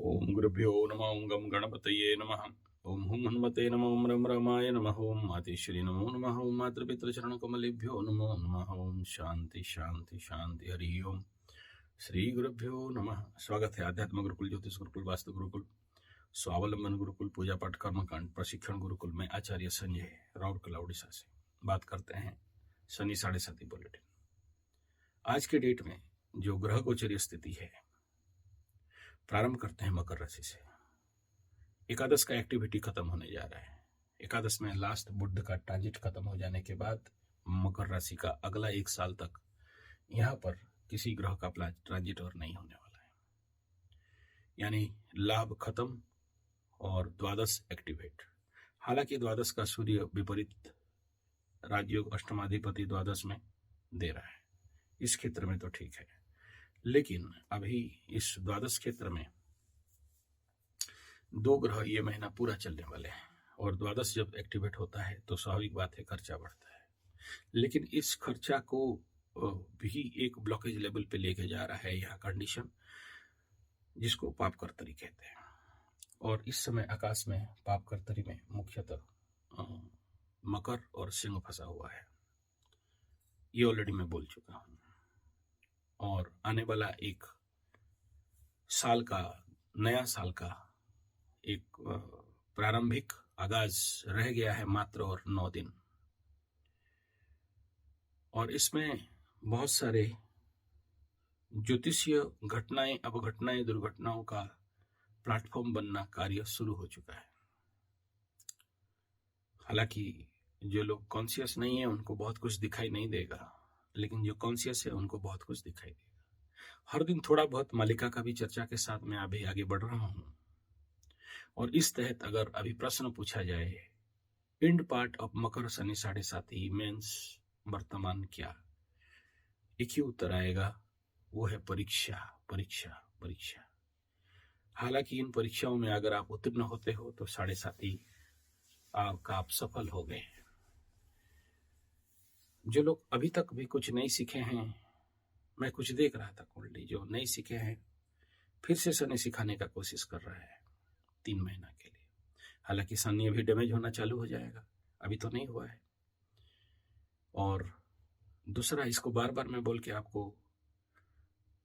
ओम गुरुभ्यो नमः। ओम गम गणपतये नमः। ओम हुम हनुमते नमः। ओम रम रमाय नमः। ओम मातेश्वरी नमो नमः। ओम मातृपितृचरण कमलेभ्यो नमो नमः। ओम शांति शांति शांति। हरि ओम। श्री गुरुभ्यो नमः। स्वागत है आध्यात्म गुरुकुल, ज्योतिष गुरुकुल, वास्तु गुरुकुल, स्वावलंबन गुरुकुल, पूजा पाठ कर्मकांड प्रशिक्षण गुरुकुल में आचार्य संजय राउरकेला उड़ीसा से बात करते हैं शनि 7:30 बुलेटिन। आज के डेट में जो ग्रह गोचरीय स्थिति है, प्रारंभ करते हैं मकर राशि से। एकादश का एक्टिविटी खत्म होने जा रहा है। एकादश में लास्ट बुध का ट्रांजिट खत्म हो जाने के बाद मकर राशि का अगला 1 साल तक यहाँ पर किसी ग्रह का ट्रांजिट और नहीं होने वाला है, यानी लाभ खत्म और द्वादश एक्टिवेट। हालांकि द्वादश का सूर्य विपरीत राजयोग अष्टमाधिपति द्वादश में दे रहा है, इस क्षेत्र में तो ठीक है, लेकिन अभी इस द्वादश क्षेत्र में 2 ग्रह ये महीना पूरा चलने वाले हैं, और द्वादश जब एक्टिवेट होता है तो स्वाभाविक बात है खर्चा बढ़ता है। लेकिन इस खर्चा को भी एक ब्लॉकेज लेवल पे लेके जा रहा है यह कंडीशन, जिसको पाप कर्तरी कहते हैं। और इस समय आकाश में पाप कर्तरी में मुख्यतः मकर और सिंह फंसा हुआ है। ये ऑलरेडी मैं बोल चुका हूं। और आने वाला एक साल का, नया साल का एक प्रारंभिक आगाज रह गया है मात्र और 9 दिन, और इसमें बहुत सारे ज्योतिषीय घटनाएं, अपघटनाएं, दुर्घटनाओं का प्लेटफॉर्म बनना कार्य शुरू हो चुका है। हालांकि जो लोग कॉन्शियस नहीं है उनको बहुत कुछ दिखाई नहीं देगा, लेकिन जो कॉन्शियस है उनको बहुत कुछ दिखाई देगा। हर दिन थोड़ा बहुत मालिका का भी चर्चा के साथ मैं अभी आगे बढ़ रहा हूं, और इस तहत अगर अभी प्रश्न पूछा जाए, इंड पार्ट ऑफ मकर शनि 7.5 मीन्स वर्तमान क्या, एक ही उत्तर आएगा, वो है परीक्षा परीक्षा परीक्षा। हालांकि इन परीक्षाओं में अगर आप उत्तीर्ण होते हो तो 7.5 आपका आप सफल हो गए। जो लोग अभी तक भी कुछ नहीं सीखे हैं, मैं कुछ देख रहा था कुंडली, जो नहीं सीखे हैं फिर से शनि सिखाने का कोशिश कर रहा है 3 महीना के लिए। हालांकि शनि अभी डैमेज होना चालू हो जाएगा, अभी तो नहीं हुआ है। और दूसरा, इसको बार बार मैं बोल के आपको,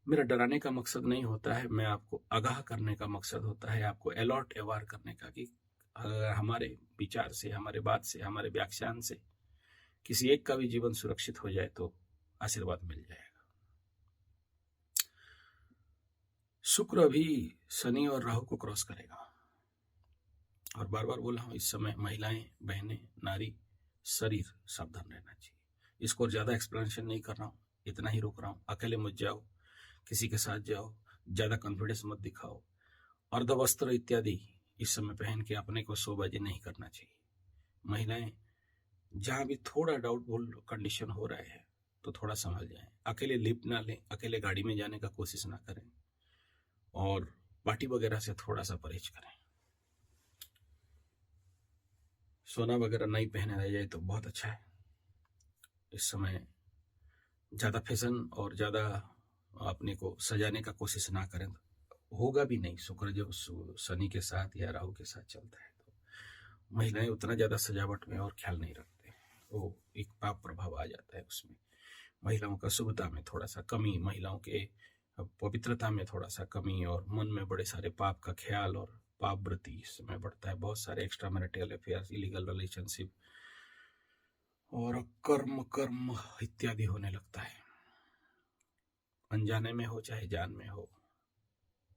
मेरा डराने का मकसद नहीं होता है, मैं आपको आगाह करने का मकसद होता है, आपको अलर्ट अवेयर करने का, कि अगर हमारे विचार से, हमारे बात से, हमारे व्याख्यान से किसी एक का भी जीवन सुरक्षित हो जाए तो आशीर्वाद मिल जाएगा। शुक्र अभी शनि और राहु को क्रॉस करेगा, और बार बार बोल रहा हूं, इस समय महिलाएं, बहनें, नारी, शरीर सावधान रहना चाहिए। इसको और ज्यादा एक्सप्लेनेशन नहीं कर रहा हूं, इतना ही रोक रहा हूं। अकेले मत जाओ, किसी के साथ जाओ, ज्यादा कॉन्फिडेंस मत दिखाओ। अर्धवस्त्र इत्यादि इस समय पहन के अपने को शोबाजी नहीं करना चाहिए। महिलाएं जहां भी थोड़ा डाउटफुल कंडीशन हो रहा है तो थोड़ा संभल जाएं। अकेले लिफ्ट ना लें, अकेले गाड़ी में जाने का कोशिश ना करें, और पार्टी वगैरह से थोड़ा सा परहेज करें। सोना वगैरह नहीं पहने रह जाए तो बहुत अच्छा है। इस समय ज्यादा फैशन और ज्यादा अपने को सजाने का कोशिश ना करें, होगा भी नहीं। शुक्र जब शनि के साथ या राहु के साथ चलता है तो महिलाएं उतना ज्यादा सजावट में और ख्याल नहीं रखते, वो एक पाप प्रभाव आ जाता है उसमें। महिलाओं का शुभता में थोड़ा सा कमी, महिलाओं के पवित्रता में थोड़ा सा कमी, और मन में बड़े सारे पाप का ख्याल और पाप वृत्ति इस समय बढ़ता है। बहुत सारे extra marital affairs, illegal relationship और कर्म इत्यादि होने लगता है। अनजाने में हो चाहे जान में हो,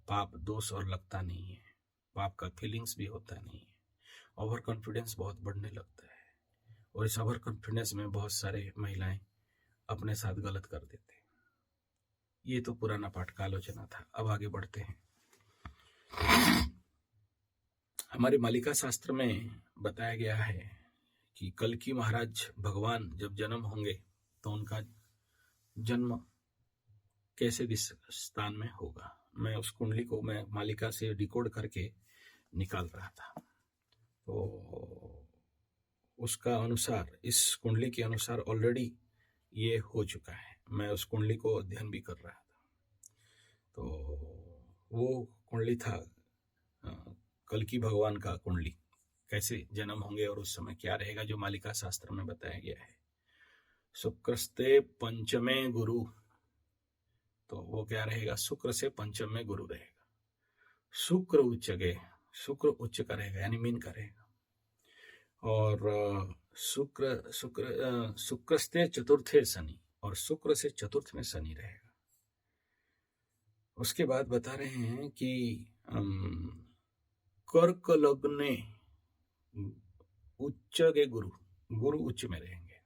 पाप दोष और लगता नहीं है, पाप का फीलिंग्स भी होता नहीं है। ओवर कॉन्फिडेंस बहुत बढ़ने लगता है, और इस ओवर कॉन्फिडेंस में बहुत सारे महिलाएं अपने साथ गलत कर देते हैं। ये तो पुराना पाठ का आलोचना था, अब आगे बढ़ते हैं। हमारे मालिका शास्त्र में बताया गया है कि कल की महाराज भगवान जब जन्म होंगे तो उनका जन्म कैसे दिस स्थान में होगा। मैं उस कुंडली को मैं मालिका से डिकोड करके निकाल रहा था, तो उसका अनुसार, इस कुंडली के अनुसार ऑलरेडी ये हो चुका है। मैं उस कुंडली को अध्ययन भी कर रहा था, तो वो कुंडली था कल्कि भगवान का कुंडली कैसे जन्म होंगे और उस समय क्या रहेगा, जो मालिका शास्त्र में बताया गया है। शुक्रस्ते पंचमे गुरु, तो वो क्या रहेगा, शुक्र से पंचम में गुरु रहेगा। शुक्र उच्च गए, शुक्र उच्च का रहेगा यानी मीन का रहेगा। और शुक्रस्ते चतुर्थे शनि, और शुक्र से चतुर्थ में शनि रहेगा। उसके बाद बता रहे हैं कि कर्क लग्ने उच्च के गुरु, गुरु उच्च में रहेंगे।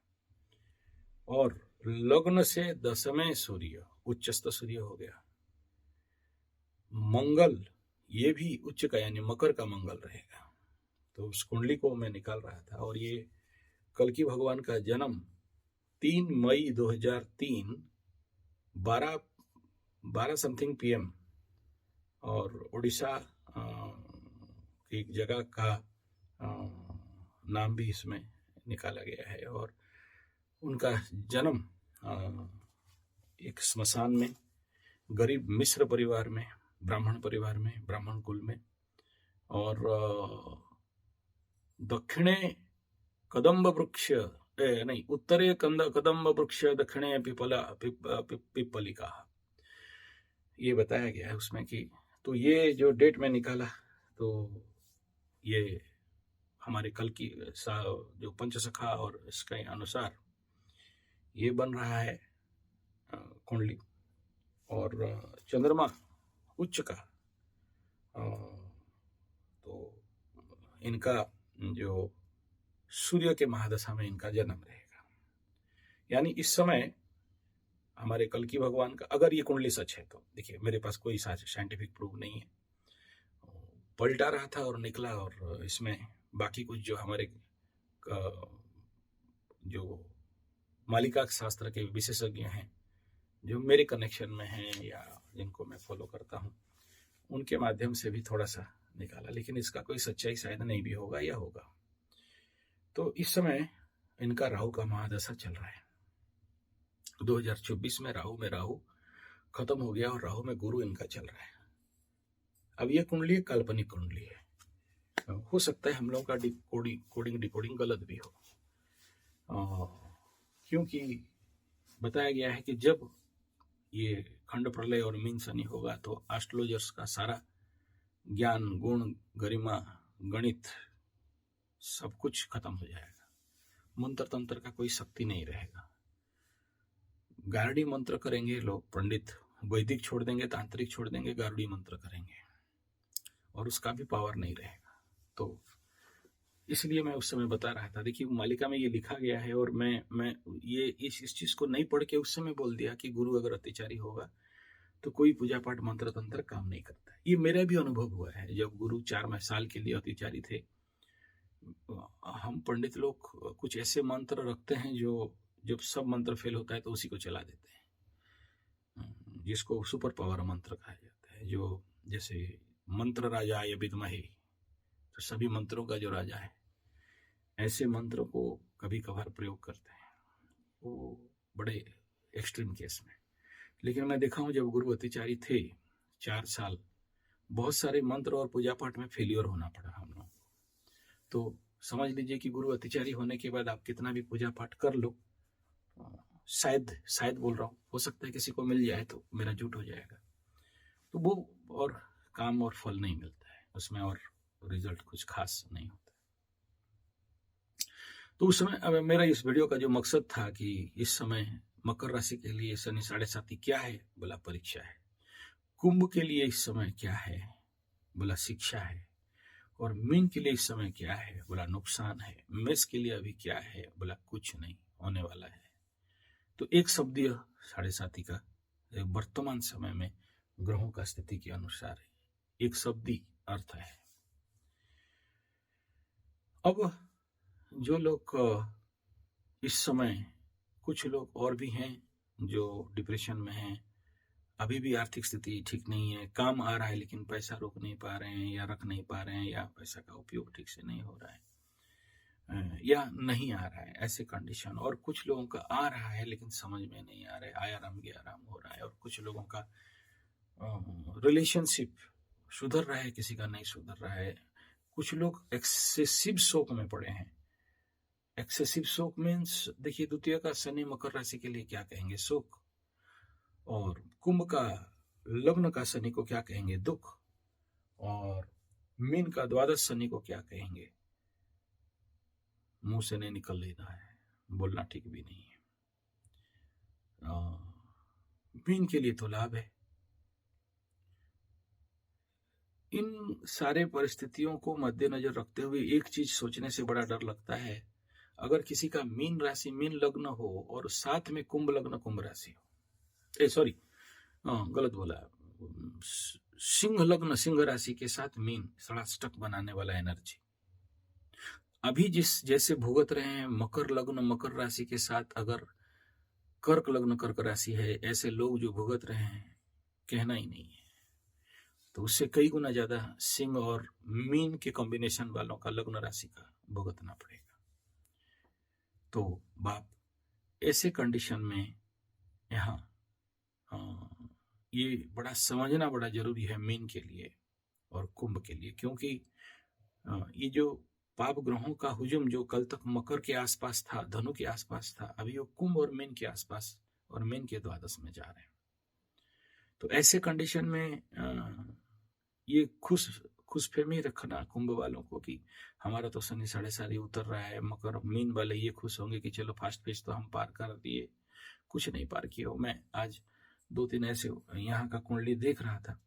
और लग्न से दशमें सूर्य, उच्चस्थ सूर्य हो गया। मंगल, ये भी उच्च का यानी मकर का मंगल रहेगा। तो उस कुंडली को मैं निकाल रहा था, और ये कल्कि भगवान का जन्म 3 मई 2003 12 समथिंग PM, और उड़ीसा की जगह का नाम भी इसमें निकाला गया है। और उनका जन्म एक स्मशान में, गरीब मिश्र परिवार में, ब्राह्मण परिवार में, ब्राह्मण कुल में। और दक्षिणे कदम्ब वृक्ष, नहीं, उत्तरे कदम्ब वृक्ष, दक्षिणे पिपलिका, ये बताया गया है उसमें कि, तो ये जो डेट में निकाला, तो ये हमारे कल की जो पंचसखा और इसके अनुसार ये बन रहा है कुंडली। और चंद्रमा उच्च का, तो इनका जो सूर्य के महादशा में इनका जन्म रहेगा। यानी इस समय हमारे कल्कि भगवान का, अगर ये कुंडली सच है तो देखिए, मेरे पास कोई साइंटिफिक प्रूफ नहीं है, पलटा रहा था और निकला। और इसमें बाकी कुछ जो हमारे जो मालिका शास्त्र के विशेषज्ञ हैं, जो मेरे कनेक्शन में हैं या जिनको मैं फॉलो करता हूं, उनके माध्यम से भी थोड़ा सा निकाला, लेकिन इसका कोई सच्चाई शायद नहीं भी होगा या होगा। तो इस समय इनका राहु का महादशा चल रहा है। 2024 में राहु खत्म हो गया और राहु में गुरु इनका चल रहा है। अब ये कुंडली काल्पनिक कुंडली है, हो सकता है हम लोगों का डिकोडिंग गलत भी हो, क्योंकि बताया गया है कि जब ये खंड प्रलय और मीन शनि होगा तो एस्ट्रोलॉजर्स का सारा ज्ञान, गुण, गरिमा, गणित सब कुछ खत्म हो जाएगा। मंत्र तंत्र का कोई शक्ति नहीं रहेगा। गारुड़ी मंत्र करेंगे लोग, पंडित वैदिक छोड़ देंगे, तांत्रिक छोड़ देंगे, गारुड़ी मंत्र करेंगे, और उसका भी पावर नहीं रहेगा। तो इसलिए मैं उस समय बता रहा था, देखिए मालिका में ये लिखा गया है, और मैं ये इस चीज को नहीं पढ़ के उस समय बोल दिया कि गुरु अगर अत्याचारी होगा तो कोई पूजा पाठ मंत्र तंत्र काम नहीं करता। ये मेरा भी अनुभव हुआ है। जब गुरु 4 साल के लिए अत्याचारी थे, हम पंडित लोग कुछ ऐसे मंत्र रखते हैं जो जब सब मंत्र फेल होता है तो उसी को चला देते हैं, जिसको सुपर पावर मंत्र कहा जाता है। जो जैसे मंत्र राजा या विद्महे, तो सभी मंत्रों का जो राजा है, ऐसे मंत्रों को कभी कभार प्रयोग करते हैं, वो बड़े एक्सट्रीम केस में। लेकिन मैं देखा हूं जब गुरु अत्याचारी थे 4 साल, बहुत सारे मंत्र और पूजा पाठ में फेलियर होना पड़ा हम लोग। तो समझ लीजिए कि गुरु अत्याचारी होने के बाद आप कितना भी पूजा पाठ कर लो, शायद बोल रहा हूँ, हो सकता है किसी को मिल जाए तो मेरा झूठ हो जाएगा, तो वो और काम और फल नहीं मिलता है उसमें, और रिजल्ट कुछ खास नहीं होता। तो उस समय अब मेरा इस वीडियो का जो मकसद था कि इस समय मकर राशि के लिए शनि 7.5 क्या है, बोला परीक्षा है। कुंभ के लिए इस समय क्या है, बोला शिक्षा है। और मीन के लिए इस समय क्या है, बोला नुकसान है। मेष के लिए अभी क्या है, बोला कुछ नहीं, होने वाला है। तो एक शब्दीय 7.5 का वर्तमान समय में ग्रहों का स्थिति के अनुसार एक शब्दी अर्थ है। अब जो लोग इस समय, कुछ लोग और भी हैं जो डिप्रेशन में हैं, अभी भी आर्थिक स्थिति ठीक नहीं है, काम आ रहा है लेकिन पैसा रोक नहीं पा रहे हैं या रख नहीं पा रहे हैं, या पैसा का उपयोग ठीक से नहीं हो रहा है या नहीं आ रहा है, ऐसे कंडीशन। और कुछ लोगों का आ रहा है लेकिन समझ में नहीं आ रहा है, आया राम गया राम हो रहा है। और कुछ लोगों का रिलेशनशिप सुधर रहा है, किसी का नहीं सुधर रहा है। कुछ लोग एक्सेसिव शोक में पड़े हैं। एक्सेसिव शोक मीन्स देखिए, द्वितीय का शनि मकर राशि के लिए क्या कहेंगे, शोक। और कुंभ का लग्न का शनि को क्या कहेंगे, दुख। और मीन का द्वादश शनि को क्या कहेंगे, मुंह से नहीं निकल रहा है, बोलना ठीक भी नहीं है। मीन के लिए तो लाभ है। इन सारे परिस्थितियों को मद्देनजर रखते हुए एक चीज सोचने से बड़ा डर लगता है, अगर किसी का मीन राशि मीन लग्न हो और साथ में कुंभ लग्न कुंभ राशि हो, सॉरी गलत बोला, सिंह लग्न सिंह राशि के साथ मीन, सड़ाष्टक बनाने वाला एनर्जी। अभी जिस जैसे भुगत रहे हैं मकर लग्न मकर राशि के साथ अगर कर्क लग्न कर्क राशि है, ऐसे लोग जो भुगत रहे हैं कहना ही नहीं है। तो उससे कई गुना ज्यादा सिंह और मीन के कॉम्बिनेशन वालों का लग्न राशि का भुगतना पड़ेगा। तो बाप ऐसे कंडीशन में यहाँ ये बड़ा समझना बड़ा जरूरी है मीन के लिए और कुंभ के लिए, क्योंकि ये जो पाप ग्रहों का हुजूम जो कल तक मकर के आसपास था, धनु के आसपास था, अभी वो कुंभ और मीन के आसपास और मीन के द्वादश में जा रहे हैं। तो ऐसे कंडीशन में ये खुशफहमी रखना कुंभ वालों को कि हमारा तो शनि 4.5 उतर रहा है, मकर मीन वाले ये खुश होंगे कि चलो फास्ट पेज तो हम पार कर दिए, कुछ नहीं पार किया। मैं आज 2-3 ऐसे यहाँ का कुंडली देख रहा था,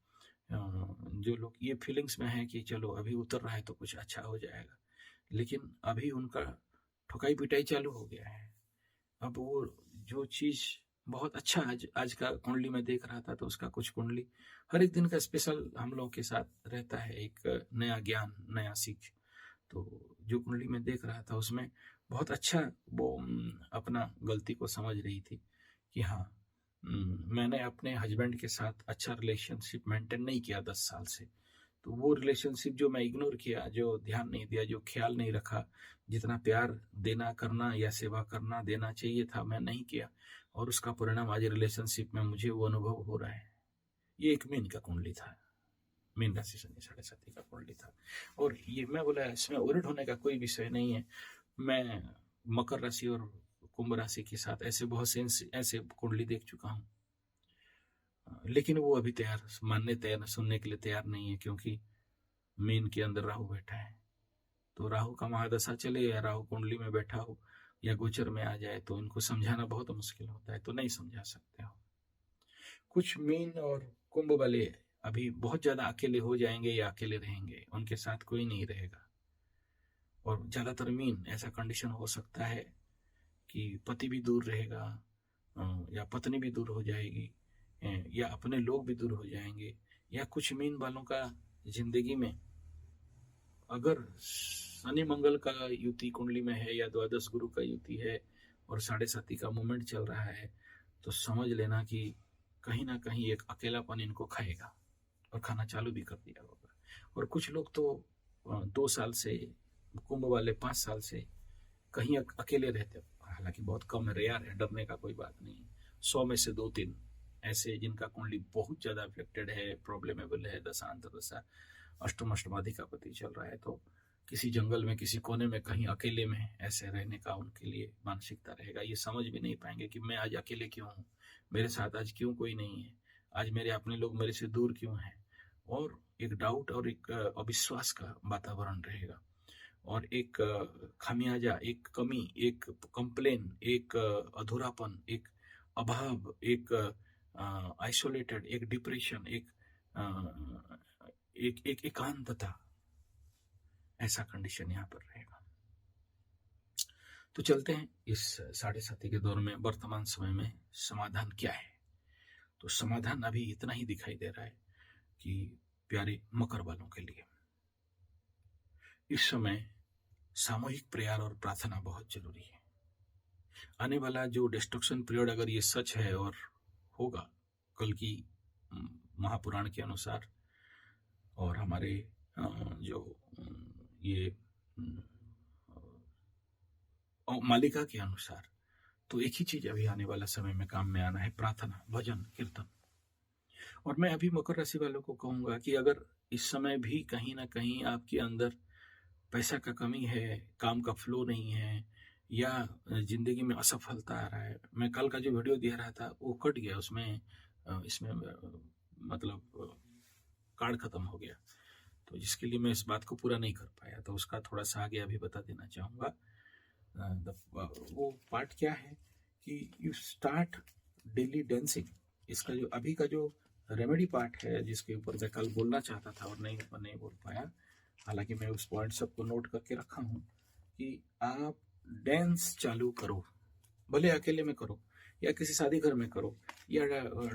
जो लोग ये फीलिंग्स में है कि चलो अभी उतर रहा है तो कुछ अच्छा हो जाएगा, लेकिन अभी उनका ठुकाई पिटाई चालू हो गया है। अब वो जो चीज बहुत अच्छा आज का कुंडली में देख रहा था, तो उसका कुछ कुंडली हर एक दिन का स्पेशल हम लोगों के साथ रहता है, एक नया ज्ञान नया सीख। तो जो कुंडली में देख रहा था उसमें बहुत अच्छा वो अपना गलती को समझ रही थी कि हाँ, मैंने अपने हस्बैंड के साथ अच्छा रिलेशनशिप मेंटेन नहीं किया 10 साल से। तो वो रिलेशनशिप जो मैं इग्नोर किया, जो ध्यान नहीं दिया, जो ख्याल नहीं रखा, जितना प्यार देना करना या सेवा करना देना चाहिए था मैं नहीं किया, और उसका परिणाम आज रिलेशनशिप में मुझे वो अनुभव हो रहा है। ये एक मीन का कुंडली था, मीन राशि शनि 7.5 का कुंडली था। और ये मैं बोला इसमें उलट होने का कोई विषय नहीं है। मैं मकर राशि और कुंभ राशि के साथ ऐसे बहुत से ऐसे कुंडली देख चुका हूँ, लेकिन वो अभी मानने तैयार सुनने के लिए तैयार नहीं है, क्योंकि मीन के अंदर राहु बैठा है। तो राहु का महादशा चले या राहु कुंडली में बैठा हो या गोचर में आ जाए तो इनको समझाना बहुत मुश्किल होता है, तो नहीं समझा सकते हो। कुछ मीन और कुंभ वाले अभी बहुत ज्यादा अकेले हो जाएंगे या अकेले रहेंगे, उनके साथ कोई नहीं रहेगा। और ज्यादातर मीन ऐसा कंडीशन हो सकता है कि पति भी दूर रहेगा, या पत्नी भी दूर हो जाएगी, या अपने लोग भी दूर हो जाएंगे, या कुछ मीन वालों का जिंदगी में अगर शनि मंगल का युति कुंडली में है या द्वादश गुरु का युति है और 7.5 का मूवमेंट चल रहा है, तो समझ लेना कि कहीं ना कहीं एक अकेलापन इनको खाएगा, और खाना चालू भी कर दिया होगा। और कुछ लोग तो 2 साल से, कुंभ वाले 5 साल से कहीं अकेले रहते, हालांकि बहुत कम है, रेयर है, डरने का कोई बात नहीं। 100 में से 2-3 ऐसे जिनका कुंडली बहुत ज्यादा अफेक्टेड है, प्रॉब्लमेबल है, दशांत दशा अष्टमाधिपति चल रहा है, तो किसी जंगल में किसी कोने में कहीं अकेले में ऐसे रहने का उनके लिए मानसिकता रहेगा। ये समझ भी नहीं पाएंगे कि मैं आज अकेले क्यों हूँ, मेरे साथ आज क्यों कोई नहीं है, आज मेरे अपने लोग मेरे से दूर क्यों हैं। और एक डाउट और एक अविश्वास का वातावरण रहेगा, और एक खामियाजा, एक कमी, एक कंप्लेन, एक अधूरापन, एक अभाव, एक आइसोलेटेड, एक डिप्रेशन, एक एकांतता, ऐसा कंडीशन यहाँ पर रहेगा। तो चलते हैं इस 7.5 के दौर में वर्तमान समय में समाधान क्या है। तो समाधान अभी इतना ही दिखाई दे रहा है कि प्यारे मकर वालों के लिए इस समय सामूहिक प्रेयर और प्रार्थना बहुत जरूरी है। आने वाला जो डिस्ट्रक्शन पीरियड, अगर ये सच है और होगा कल की महापुराण के अनुसार और हमारे जो ये मालिका के अनुसार, तो एक ही चीज अभी आने वाला समय में काम में आना है, प्रार्थना, भजन, कीर्तन। और मैं अभी मकर राशि वालों को कहूंगा कि अगर इस समय भी कहीं ना कहीं आपके अंदर पैसा का कमी है, काम का फ्लो नहीं है, या जिंदगी में असफलता आ रहा है, मैं कल का जो वीडियो दे रहा था वो कट गया, उसमें इसमें मतलब कार्ड खत्म हो गया, तो जिसके लिए मैं इस बात को पूरा नहीं कर पाया, तो उसका थोड़ा सा आगे अभी बता देना चाहूँगा। वो पार्ट क्या है कि यू स्टार्ट डेली डांसिंग। इसका जो अभी का जो रेमेडी पार्ट है, जिसके ऊपर मैं कल बोलना चाहता था और नहीं बोल पाया, हालांकि मैं उस पॉइंट सबको नोट करके रखा हूँ कि आप डांस चालू करो, भले अकेले में करो या किसी शादी घर में करो या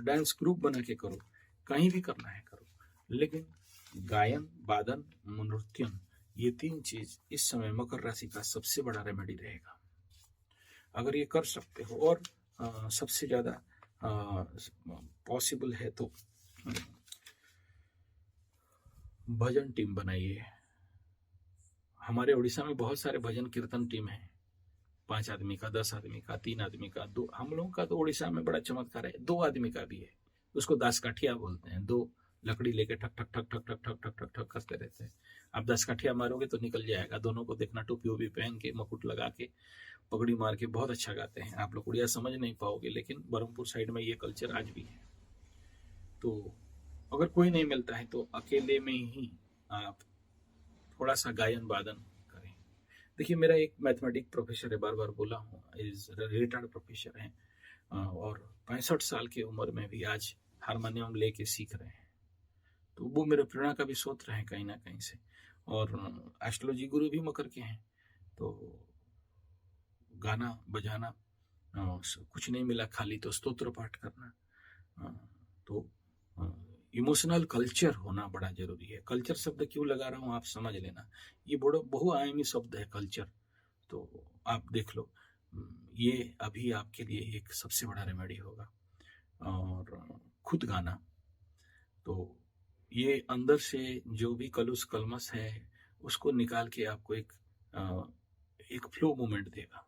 डांस ग्रुप बना के करो, कहीं भी करना है करो, लेकिन गायन, वादन, नृत्यन, ये 3 चीज इस समय मकर राशि का सबसे बड़ा रेमेडी रहेगा। अगर ये कर सकते हो और सबसे ज्यादा पॉसिबल है तो भजन टीम बनाइए। हमारे उड़ीसा में बहुत सारे भजन कीर्तन टीम है, 5 आदमी का, 10 आदमी का, 3 आदमी का, 2। हम लोगों का तो उड़ीसा में बड़ा चमत्कार है, 2 आदमी का भी है, उसको दास काठिया बोलते हैं। 2 लकड़ी लेके ठक ठक ठक ठक ठक ठक ठक ठक ठक करते रहते हैं। आप 10 काठिया मारोगे तो निकल जाएगा। दोनों को देखना, टोपी वोपी पहन के, मुकुट लगा के, पगड़ी मार के, बहुत अच्छा गाते हैं। आप लोग उड़िया समझ नहीं पाओगे, लेकिन बरहमपुर साइड में ये कल्चर आज भी है। तो अगर कोई नहीं मिलता है तो अकेले में ही आप थोड़ा सा गायन वादन करें। देखिए, मेरा एक मैथमेटिक प्रोफेसर है, बार बार बोला हूँ, इज रिटायर्ड प्रोफेसर है, और 65 साल की उम्र में भी आज हारमोनियम लेके सीख रहे हैं। तो वो मेरे प्रेरणा का भी स्रोत रहे कहीं ना कहीं से। और एस्ट्रोलॉजी गुरु भी मकर के हैं। तो गाना बजाना, कुछ नहीं मिला खाली तो स्तोत्र पाठ करना, तो इमोशनल कल्चर होना बड़ा जरूरी है। कल्चर शब्द क्यों लगा रहा हूँ आप समझ लेना, ये बड़ा बहुआयामी शब्द है कल्चर। तो आप देख लो, ये अभी आपके लिए एक सबसे बड़ा रेमेडी होगा। और खुद गाना, तो ये अंदर से जो भी कलुष कलमस है उसको निकाल के आपको एक फ्लो मूवमेंट देगा।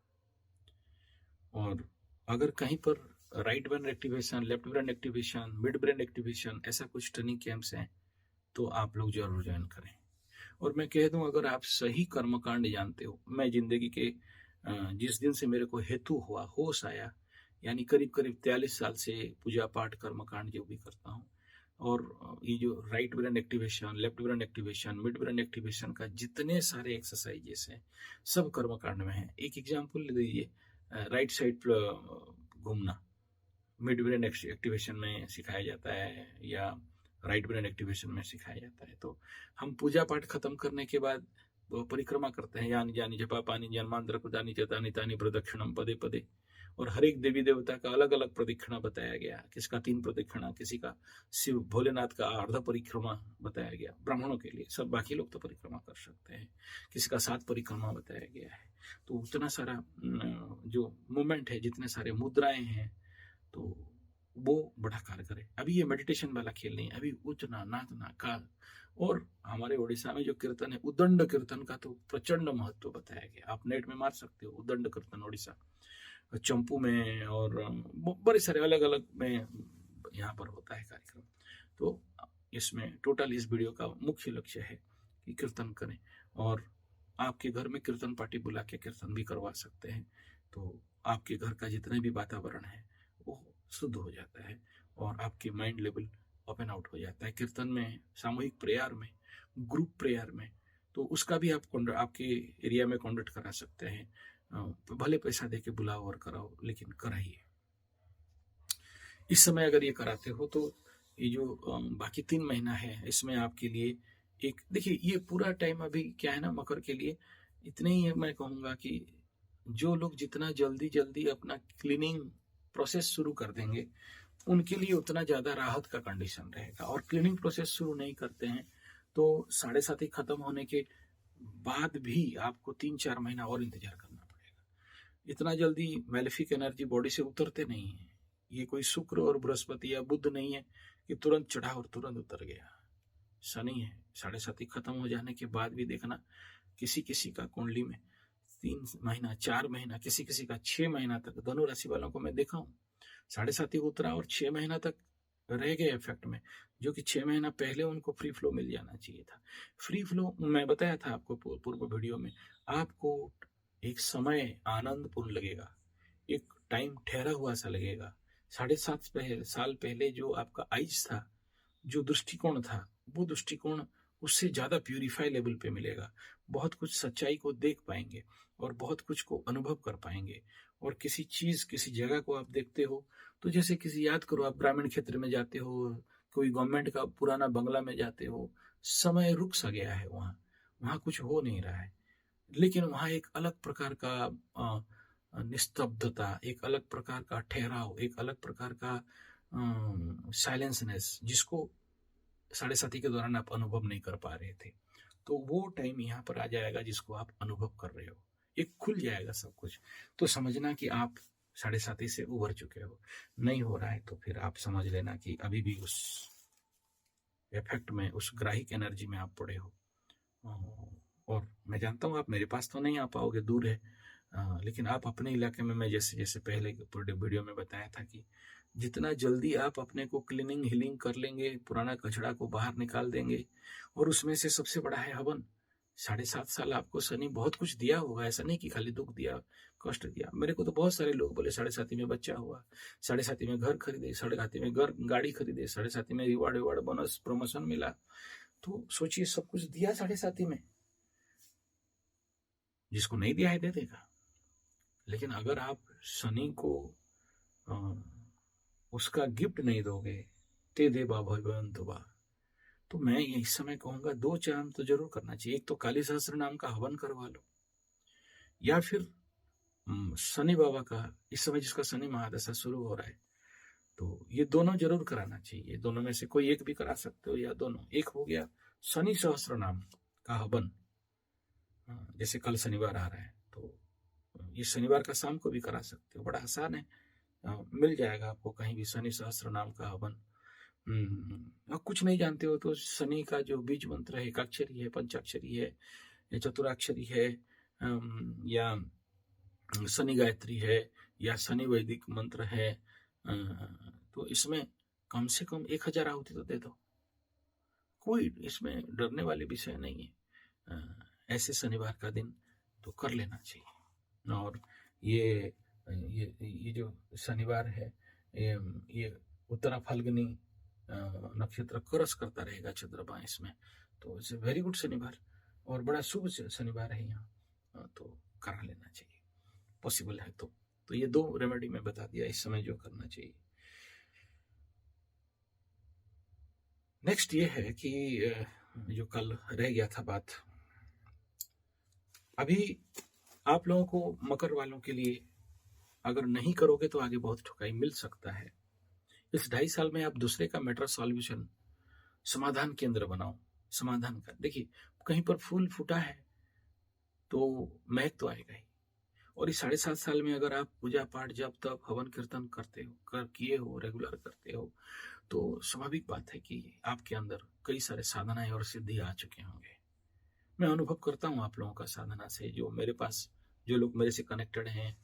और अगर कहीं पर right brain activation, left brain activation, mid brain activation, ऐसा कुछ ट्रेनिंग कैंप्स हैं तो आप लोग जरूर ज्वाइन करें। और मैं कह दूं, अगर आप सही कर्मकांड जानते हो, मैं जिंदगी के जिस दिन से मेरे को हेतु हुआ, होश आया, यानी करीब करीब 43 साल से पूजा पाठ कर्मकांड जो भी करता हूँ, और ये जो right brain activation, left brain activation, mid brain activation का जितने सारे एक्सरसाइजेस हैं सब कर्मकांड में है। एक एग्जाम्पल ले लीजिए, राइट साइड घूमना मिड ब्रेन एक्टिवेशन में सिखाया जाता है या राइट ब्रेन एक्टिवेशन में सिखाया जाता है। तो हम पूजा पाठ खत्म करने के बाद परिक्रमा करते हैं, यानी जानी जपा पानी जन्मांतर प्रदानी चतानी तानी प्रदक्षिणम पदे पदे। और हर एक देवी देवता का अलग अलग प्रदक्षिणा बताया गया, किसका 3 प्रदक्षिणा, किसी का शिव भोलेनाथ का अर्ध परिक्रमा बताया गया, ब्राह्मणों के लिए, सब बाकी लोग तो परिक्रमा कर सकते हैं, किसी का 7 परिक्रमा बताया गया है। तो उतना सारा जो मूवमेंट है, जितने सारे मुद्राएं हैं, तो वो बड़ा कारगर है। अभी ये मेडिटेशन वाला खेल नहीं है, अभी उठना, नाचना, काल। और हमारे उड़ीसा में जो कीर्तन है, उदंड कीर्तन का तो प्रचंड महत्व बताया गया। आप नेट में मार सकते हो, उदंड कीर्तन उड़ीसा, चंपू में और बड़े सारे अलग अलग में यहाँ पर होता है कार्यक्रम। तो इसमें टोटल इस वीडियो का मुख्य लक्ष्य है कि कीर्तन करें, और आपके घर में कीर्तन पार्टी बुला के कीर्तन भी करवा सकते हैं। तो आपके घर का जितना भी वातावरण है वो शुद्ध हो जाता है और आपके माइंड लेवल ओपन आउट हो जाता है। कीर्तन में, सामूहिक प्रेयर में, ग्रुप प्रेयर में, तो उसका भी आप आपके एरिया में कॉन्डक्ट करा सकते हैं। भले पैसा दे के बुलाओ और कराओ, लेकिन कराइए। इस समय अगर ये कराते हो तो ये जो बाकी 3 महीना है, इसमें आपके लिए एक, देखिए ये पूरा टाइम अभी क्या है ना, मकर के लिए इतने ही मैं कहूँगा कि जो लोग जितना जल्दी जल्दी अपना क्लीनिंग प्रोसेस शुरू कर देंगे, उनके लिए उतना ज़्यादा राहत का कंडीशन रहेगा। और क्लीनिंग प्रोसेस शुरू नहीं करते हैं तो 7.5 खत्म होने के बाद भी आपको 3-4 महीना और इंतजार करना पड़ेगा। इतना जल्दी मैलेफिक एनर्जी बॉडी से उतरते नहीं है। ये कोई शुक्र और बृहस्पति या बुध नहीं है कि तुरंत चढ़ा और तुरंत उतर गया। शनि है, 7.5 खत्म हो जाने के बाद भी देखना, किसी किसी का कुंडली में 3 महीना, 4 महीना, किसी किसी का 6 महीना तक, धनु राशि वालों को मैं देखा हूँ 7.5 उतरा और 6 महीना तक रह गए इफेक्ट में, जो कि 6 महीना पहले उनको फ्री फ्लो मिल जाना चाहिए था। फ्री फ्लो मैं बताया था आपको पूर्व वीडियो में, आपको एक समय आनंदपूर्ण लगेगा, एक टाइम ठहरा हुआ सा लगेगा। 7.5 साल पहले जो आपका आइज था, जो दृष्टिकोण था, वो दृष्टिकोण उससे ज्यादा प्यूरिफाई लेवल पे मिलेगा। बहुत कुछ सच्चाई को देख पाएंगे और बहुत कुछ को अनुभव कर पाएंगे। और किसी चीज किसी जगह को आप देखते हो तो जैसे किसी, याद करो आप ग्रामीण क्षेत्र में जाते हो, कोई गवर्नमेंट का पुराना बंगला में जाते हो, समय रुक सा गया है, वहाँ वहाँ कुछ हो नहीं रहा है, लेकिन वहाँ एक अलग प्रकार का निस्तब्धता, एक अलग प्रकार का ठहराव, एक अलग प्रकार का साइलेंसनेस, जिसको 7.5 के दौरान आप अनुभव नहीं कर पा रहे थे। तो वो टाइम यहाँ पर आ जाएगा जिसको आप अनुभव कर रहे हो, एक खुल जाएगा सब कुछ। तो समझना कि आप 7.5 से उभर चुके हो। नहीं हो रहा है तो फिर आप समझ लेना कि अभी भी उस इफेक्ट में, उस ग्राहिक एनर्जी में आप पड़े हो। और मैं जानता हूँ आप मेरे पास तो नहीं आ पाओगे, दूर है, लेकिन आप अपने इलाके में, मैं जैसे जैसे पहले वीडियो में बताया था कि जितना जल्दी आप अपने को क्लीनिंग हीलिंग कर लेंगे, पुराना कचड़ा को बाहर निकाल देंगे, और उसमें से सबसे बड़ा है हवन। 7.5 साल आपको शनि बहुत कुछ दिया होगा, ऐसा नहीं कि खाली दुख दिया, कष्ट दिया। मेरे को तो बहुत सारे लोग बोले 7.5 में बच्चा हुआ, 7.5 में घर खरीदे, 7.5 में गाड़ी खरीदे, 7.5 में रिवार्ड बोनस प्रमोशन मिला। तो सोचिए सब कुछ दिया 7.5 में, जिसको नहीं दिया है दे देगा। लेकिन अगर आप शनि को उसका गिफ्ट नहीं दोगे, ते दे बा भगवंत बा, तो मैं इस समय कहूंगा 2 काम तो जरूर करना चाहिए। एक तो काली सहस्त्र नाम का हवन करवा लो, या फिर शनि बाबा का, इस समय जिसका शनि महादशा शुरू हो रहा है, तो ये दोनों जरूर कराना चाहिए। दोनों में से कोई एक भी करा सकते हो, या दोनों। एक हो गया शनि सहस्त्र नाम का हवन, जैसे कल शनिवार आ रहा है तो ये शनिवार का शाम को भी करा सकते हो, बड़ा आसान है, मिल जाएगा आपको कहीं भी शनि सहस्त्र नाम का हवन। और कुछ नहीं जानते हो तो शनि का जो बीज मंत्र है, एकाक्षरी है, पंचाक्षरी है, या चतुराक्षरी है, या शनि गायत्री है, या शनि वैदिक मंत्र है, तो इसमें कम से कम 1000 आहुति तो दे दो, कोई इसमें डरने वाली विषय नहीं है। ऐसे शनिवार का दिन तो कर लेना चाहिए। और ये जो शनिवार है, ये उत्तरा फाल्गुनी नक्षत्र क्रॉस करता रहेगा चंद्रमा इसमें, तो इट्स वेरी गुड शनिवार, और बड़ा शुभ शनिवार है यहाँ, तो करा लेना चाहिए पॉसिबल है तो ये 2 रेमेडी मैं बता दिया इस समय जो करना चाहिए। नेक्स्ट ये है कि जो कल रह गया था बात, अभी आप लोगों को, मकर वालों के लिए, अगर नहीं करोगे तो आगे बहुत ठुकाई मिल सकता है। इस 2.5 साल में आप दूसरे का मैटर सॉल्यूशन, समाधान केंद्र बनाओ, समाधान कर। देखिए कहीं पर फूल फूटा है तो महक तो आएगा ही, और इस 7.5 साल में अगर आप पूजा पाठ, जब तक हवन कीर्तन करते हो, किए हो, रेगुलर करते हो, तो स्वाभाविक बात है कि आपके अंदर कई सारे साधनाएं और सिद्धि आ चुके होंगे। मैं अनुभव करता हूँ आप लोगों का साधना से, जो मेरे पास, जो लोग मेरे से कनेक्टेड हैं,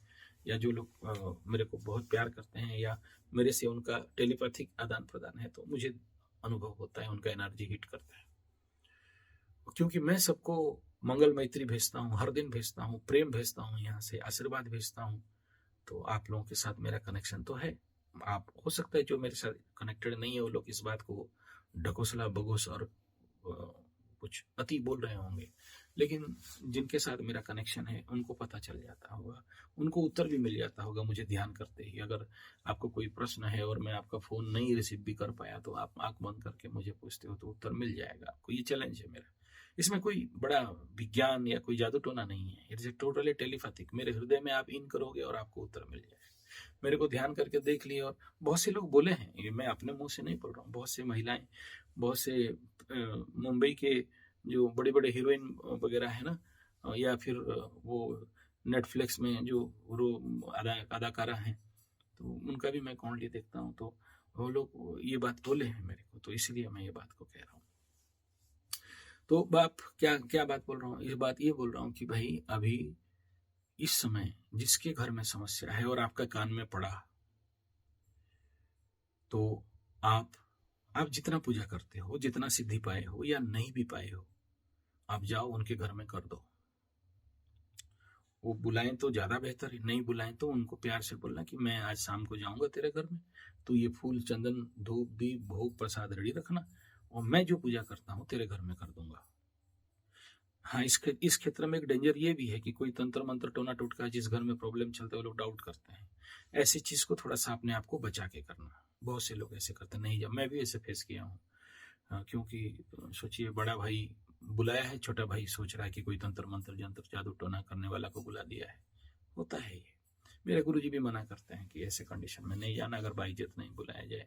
या जो लोग मेरे को बहुत प्यार करते हैं, या मेरे से उनका टेलीपैथिक आदान प्रदान है, तो मुझे अनुभव होता है, उनका एनर्जी हिट करता है। क्योंकि मैं सबको मंगल मैत्री भेजता हूँ, हर दिन भेजता हूँ, प्रेम भेजता हूँ, यहाँ से आशीर्वाद भेजता हूँ, तो आप लोगों के साथ मेरा कनेक्शन तो है। आप, हो सकता है जो मेरे साथ कनेक्टेड नहीं है वो लोग इस बात को ढकोसला बगोस और कुछ अति बोल रहे होंगे, लेकिन जिनके साथ मेरा कनेक्शन है उनको पता चल जाता होगा, उनको उत्तर भी मिल जाता होगा मुझे ध्यान करते ही। अगर आपको कोई प्रश्न है और मैं आपका फोन नहीं रिसीव भी कर पाया, तो आप आंख बंद करके मुझे पूछते हो तो उत्तर मिल जाएगा आपको। ये चैलेंज है मेरा। इसमें कोई बड़ा विज्ञान या कोई जादू टोना नहीं है, इट्स टोटली टेलीपैथिक। मेरे हृदय में आप इन करोगे और आपको उत्तर मिल जाएगा। मेरे को ध्यान करके देख लिए, और बहुत से लोग बोले हैं, ये मैं अपने मुंह से नहीं बोल रहा हूँ, बहुत से महिलाएं, बहुत से मुंबई के जो बड़े बड़े हीरोइन वगैरह है ना, या फिर वो नेटफ्लिक्स में जो अदाकारा हैं, तो उनका भी मैं कॉन्टली देखता हूँ, तो वो लोग ये बात बोले हैं मेरे को, तो इसलिए मैं ये बात को कह रहा हूँ। तो बाप क्या क्या बात बोल रहा हूँ, इस बात ये बोल रहा हूँ कि भाई अभी इस समय जिसके घर में समस्या है और आपका कान में पड़ा, तो आप जितना पूजा करते हो, जितना सिद्धि पाए हो या नहीं भी पाए हो, आप जाओ उनके घर में कर दो। वो बुलाएं तो ज्यादा बेहतर है, नहीं बुलाएं तो उनको प्यार से बोलना कि मैं आज शाम को जाऊंगा तेरे घर में, तो ये फूल चंदन धूप दीप भोग प्रसाद रेडी रखना, और मैं जो पूजा करता हूँ तेरे घर में कर दूंगा। हाँ, इस क्षेत्र में एक डेंजर ये भी है कि कोई तंत्र मंत्र टोना टोटका जिस घर में प्रॉब्लम चलता है वो लोग डाउट करते हैं। ऐसी चीज को थोड़ा सा अपने आप को बचा के करना। बहुत से लोग ऐसे करते नहीं, जब मैं भी ऐसे फेस किया हूँ। क्योंकि सोचिए, बड़ा भाई बुलाया है, छोटा भाई सोच रहा है कि कोई तंत्र मंत्र जंत्र जादू टोना करने वाला को बुला दिया है। होता है ये। मेरे गुरुजी भी मना करते हैं कि ऐसे कंडीशन में नहीं जाना, अगर बाइज्जत नहीं बुलाया जाए।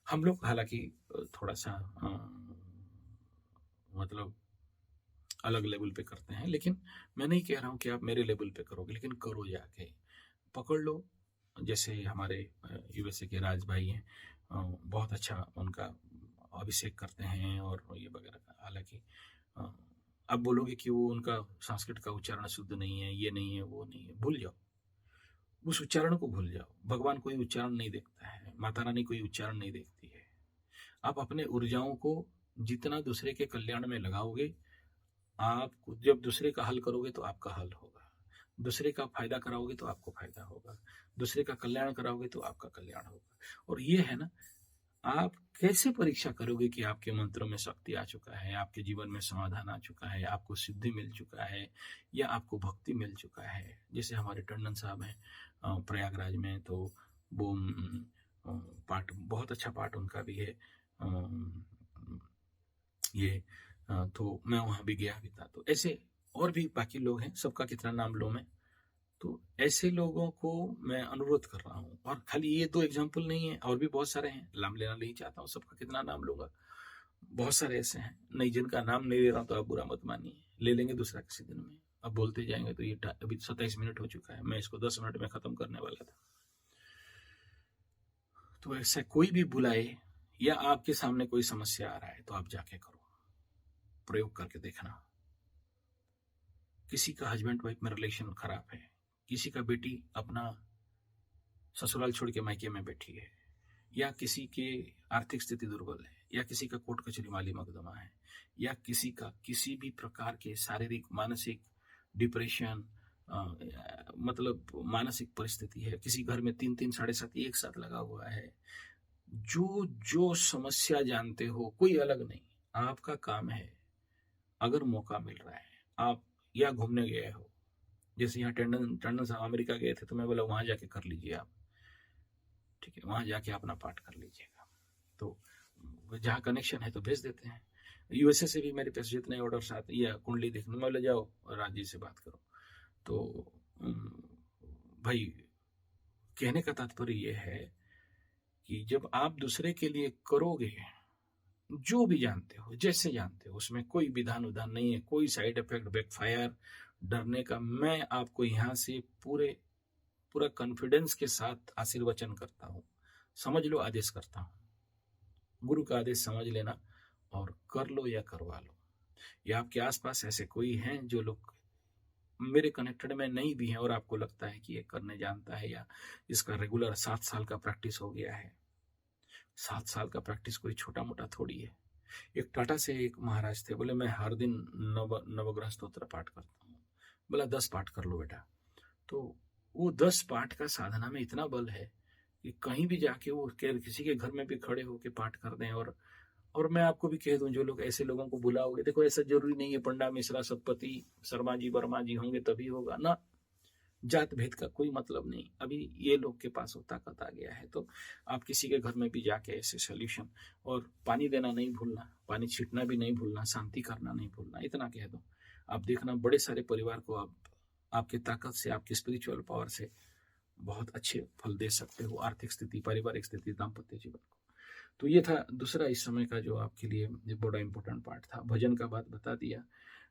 हम लोग हालांकि थोड़ा सा मतलब अलग लेवल पे करते हैं, लेकिन मैं नहीं कह रहा हूं कि आप मेरे लेवल पे करोगे, लेकिन करो जाके, पकड़ लो। जैसे हमारे यूएसए के राज भाई हैं, बहुत अच्छा उनका अभिषेक करते हैं और ये वगैरह। हालांकि अब बोलोगे कि वो उनका संस्कृत का उच्चारण शुद्ध नहीं है, ये नहीं है, वो नहीं है, भूल जाओ, उस उच्चारण को भूल जाओ। भगवान कोई उच्चारण नहीं देखता है, माता रानी कोई उच्चारण नहीं देखती है। आप अपने ऊर्जाओं को जितना दूसरे के कल्याण में लगाओगे, आप जब दूसरे का हल करोगे तो आपका हल होगा, दूसरे का फायदा कराओगे तो आपको फायदा होगा, दूसरे का कल्याण कराओगे तो आपका कल्याण होगा। और ये है ना, आप कैसे परीक्षा करोगे कि आपके मंत्रों में शक्ति आ चुका है, आपके जीवन में समाधान आ चुका है, आपको सिद्धि मिल चुका है, या आपको भक्ति मिल चुका है। जैसे हमारे टंडन साहब हैं प्रयागराज में, तो वो पाठ, बहुत अच्छा पाठ उनका भी है ये, तो मैं वहां भी गया भी था। तो ऐसे और भी बाकी लोग हैं, सबका कितना नाम लो मैं। तो ऐसे लोगों को मैं अनुरोध कर रहा हूँ, और खाली ये 2 एग्जाम्पल नहीं है, और भी बहुत सारे हैं, नाम लेना नहीं चाहता हूँ, सबका कितना नाम लूंगा। बहुत सारे ऐसे हैं, नहीं जिनका नाम नहीं ले रहा हूँ तो आप बुरा मत मानिए, ले लेंगे दूसरा किसी दिन में। अब बोलते जाएंगे तो ये अभी 27 मिनट हो चुका है, मैं इसको 10 मिनट में खत्म करने वाला था। तो ऐसा कोई भी बुलाए या आपके सामने कोई समस्या आ रहा है तो आप जाके करो, प्रयोग करके देखना। किसी का हस्बैंड वाइफ में रिलेशन खराब है, किसी का बेटी अपना ससुराल छोड़ के मायके में बैठी है, या किसी के आर्थिक स्थिति दुर्बल है, या किसी का कोर्ट कचहरी माली मुकदमा है, या किसी का किसी भी प्रकार के शारीरिक मानसिक डिप्रेशन, मतलब मानसिक परिस्थिति है, किसी घर में 3-3 7.5 एक साथ लगा हुआ है, जो जो समस्या जानते हो, कोई अलग नहीं, आपका काम है। अगर मौका मिल रहा है, आप या घूमने गए हो, जैसे यहाँ टंडन साहब अमेरिका गए थे, तो मैं बोला वहां जाके कर लीजिए आप, ठीक है, वहां जाके अपना पाठ कर लीजिएगा। तो जहाँ कनेक्शन है तो भेज देते हैं। यूएसए से भी मेरे पास जितने ऑर्डर्स आते या कुंडली देखने में, ले जाओ राज जी से बात करो। तो भाई, कहने का तात्पर्य यह है कि जब आप दूसरे के लिए करोगे, जो भी जानते हो, जैसे जानते हो, उसमें कोई विधान उधान नहीं है, कोई साइड इफेक्ट बैकफायर डरने का। मैं आपको यहाँ से पूरा कॉन्फिडेंस के साथ आशीर्वचन करता हूँ, समझ लो आदेश करता हूँ, गुरु का आदेश समझ लेना और कर लो या करवा लो। या आपके आसपास ऐसे कोई हैं जो लोग मेरे कनेक्टेड में नहीं भी हैं और आपको लगता है कि ये करने जानता है, या इसका रेगुलर 7 साल का प्रैक्टिस हो गया है। 7 साल का प्रैक्टिस कोई छोटा मोटा थोड़ी है। एक टाटा से एक महाराज थे, बोले मैं हर दिन नवग्रह स्तोत्र पाठ करता हूँ। बोला 10 पाठ कर लो बेटा। तो वो 10 पाठ का साधना में इतना बल है कि कहीं भी जाके वो किसी के घर में भी खड़े होके पाठ कर दें। और मैं आपको भी कह दूं, जो लोग ऐसे लोगों को बुलाओगे, देखो ऐसा जरूरी नहीं है पंडा मिश्रा सतपति शर्मा जी वर्मा जी होंगे तभी होगा ना, जात भेद का कोई मतलब नहीं। अभी ये लोग के पास वो ताकत आ गया है, तो आप किसी के घर में भी जाके ऐसे सोल्यूशन, और पानी देना नहीं भूलना, पानी छीटना भी नहीं भूलना, शांति करना नहीं भूलना, इतना कह दो। आप देखना बड़े सारे परिवार को आप आपकी ताकत से, आपकी स्पिरिचुअल पावर से बहुत अच्छे फल दे सकते हो, आर्थिक स्थिति, पारिवारिक स्थिति, दाम्पत्य जीवन को। तो ये था दूसरा इस समय का जो आपके लिए बड़ा इंपॉर्टेंट पार्ट था। भजन का बात बता दिया,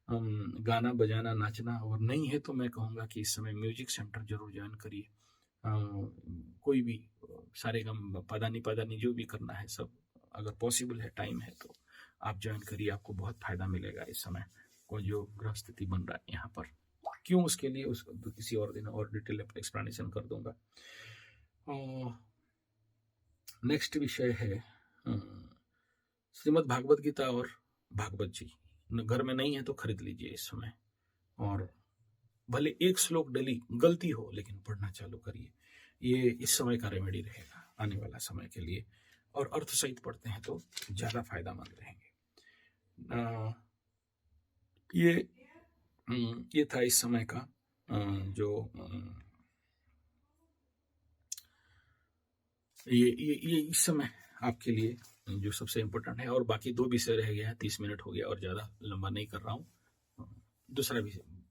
गाना बजाना नाचना, और नहीं है तो मैं कहूँगा कि इस समय म्यूजिक सेंटर जरूर ज्वाइन करिए। कोई भी सारेगम पदानी जो भी करना है सब, अगर पॉसिबल है, टाइम है, तो आप ज्वाइन करिए, आपको बहुत फायदा मिलेगा इस समय को जो ग्रह स्थिति बन रहा है यहाँ पर। क्यों, उसके लिए किसी और दिन और डिटेल एक्सप्लेनेशन कर दूंगा। नेक्स्ट विषय है श्रीमद् भागवत गीता और भागवत जी। घर में नहीं है तो खरीद लीजिए इस समय, और भले एक श्लोक डेली गलती हो लेकिन पढ़ना चालू करिए। ये इस समय का रेमेडी रहेगा आने वाला समय के लिए, और अर्थ सहित पढ़ते हैं तो ज्यादा फायदामंद रहेंगे। ये था इस समय का जो ये इस समय आपके लिए जो सबसे इम्पोर्टेंट है। और बाकी 2 विषय रह गया है, 30 मिनट हो गया और ज़्यादा लंबा नहीं कर रहा हूँ। दूसरा भी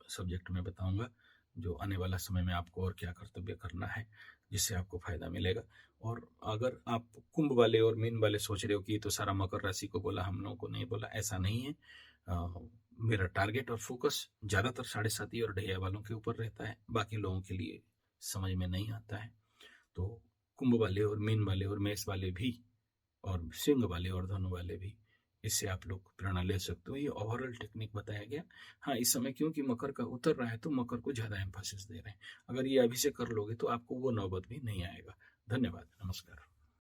सब्जेक्ट मैं बताऊंगा जो आने वाला समय में आपको और क्या कर्तव्य करना है जिससे आपको फायदा मिलेगा। और अगर आप कुंभ वाले और मीन वाले सोच रहे हो कि तो सारा मकर राशि को बोला, हम लोगों को नहीं बोला, ऐसा नहीं है। मेरा टारगेट और फोकस ज़्यादातर 7.5 और ढैया वालों के ऊपर रहता है, बाकी लोगों के लिए समझ में नहीं आता है। तो कुंभ वाले और मीन वाले और मेष वाले भी, और सिंह वाले और धनु वाले भी, इससे आप लोग प्रेरणा ले सकते हो। ये ओवरऑल टेक्निक बताया गया। हाँ, इस समय क्योंकि मकर का उतर रहा है तो मकर को ज्यादा एम्फासिस दे रहे हैं। अगर ये अभी से कर लोगे तो आपको वो नौबत भी नहीं आएगा। धन्यवाद, नमस्कार।